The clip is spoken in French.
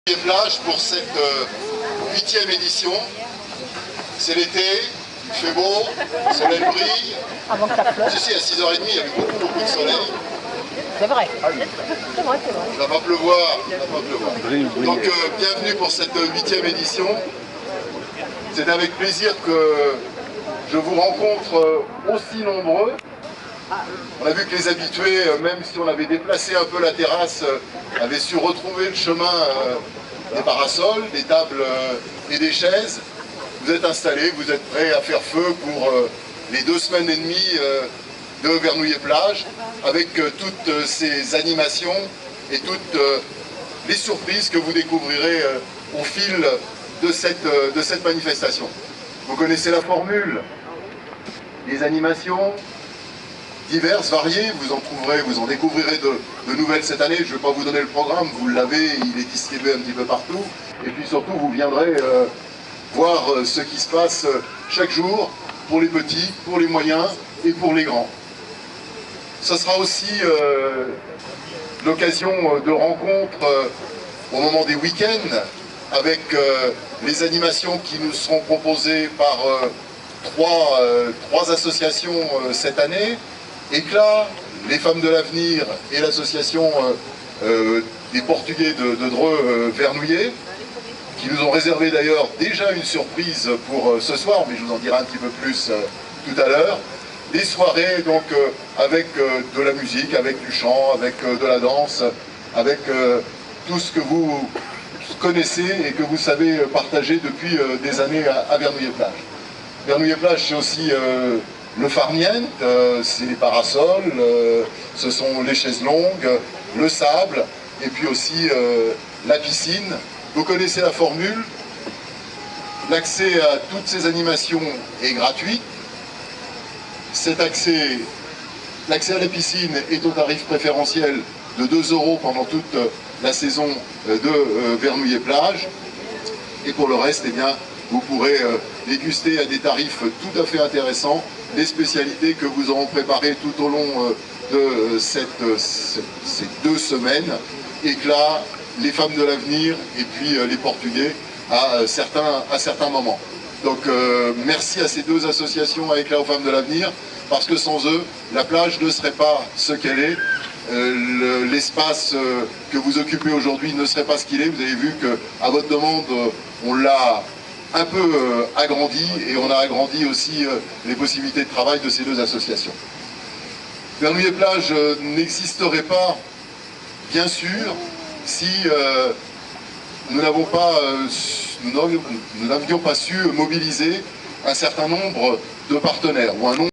Plage pour cette 8e édition. C'est l'été, il fait beau, le soleil brille. Avant que ça pleuve. Ici à 6h30, il y avait beaucoup de soleil. C'est vrai. C'est vrai. Il ne va pas pleuvoir. Donc bienvenue pour cette 8e édition. C'est avec plaisir que je vous rencontre aussi nombreux. On a vu que les habitués, même si on avait déplacé un peu la terrasse, avaient su retrouver le chemin des parasols, des tables et des chaises. Vous êtes installés, vous êtes prêts à faire feu pour les 2 semaines et demie de Vernouillet-Plage, avec toutes ces animations et toutes les surprises que vous découvrirez au fil de cette manifestation. Vous connaissez la formule, les animations diverses, variées, vous en découvrirez de nouvelles cette année. Je ne vais pas vous donner le programme, vous l'avez, il est distribué un petit peu partout. Et puis surtout, vous viendrez voir ce qui se passe chaque jour pour les petits, pour les moyens et pour les grands. Ce sera aussi l'occasion de rencontres au moment des week-ends avec les animations qui nous seront proposées par trois associations cette année. Éclat, les Femmes de l'Avenir et l'association des Portugais de Dreux Vernouillet, qui nous ont réservé d'ailleurs déjà une surprise pour ce soir, mais je vous en dirai un petit peu plus tout à l'heure. Des soirées donc avec de la musique, avec du chant, avec de la danse, avec tout ce que vous connaissez et que vous savez partager depuis des années à Vernouillet-Plage. Vernouillet-Plage, c'est aussi le farniente, c'est les parasols, ce sont les chaises longues, le sable, et puis aussi la piscine. Vous connaissez la formule, l'accès à toutes ces animations est gratuit. L'accès à la piscine est au tarif préférentiel de 2 € pendant toute la saison de Vernouillet-Plage. Et pour le reste, eh bien, vous pourrez déguster à des tarifs tout à fait intéressants les spécialités que vous aurons préparées tout au long de ces 2 semaines. Éclat, les Femmes de l'Avenir et puis les Portugais à certains moments. Donc merci à ces 2 associations, à Éclat aux Femmes de l'Avenir, parce que sans eux, la plage ne serait pas ce qu'elle est. L'espace que vous occupez aujourd'hui ne serait pas ce qu'il est. Vous avez vu qu'à votre demande, on l'a un peu agrandi, et on a agrandi aussi les possibilités de travail de ces 2 associations. Vernouillet-Plage n'existerait pas, bien sûr, si nous n'avions pas su mobiliser un certain nombre de partenaires, ou un nombre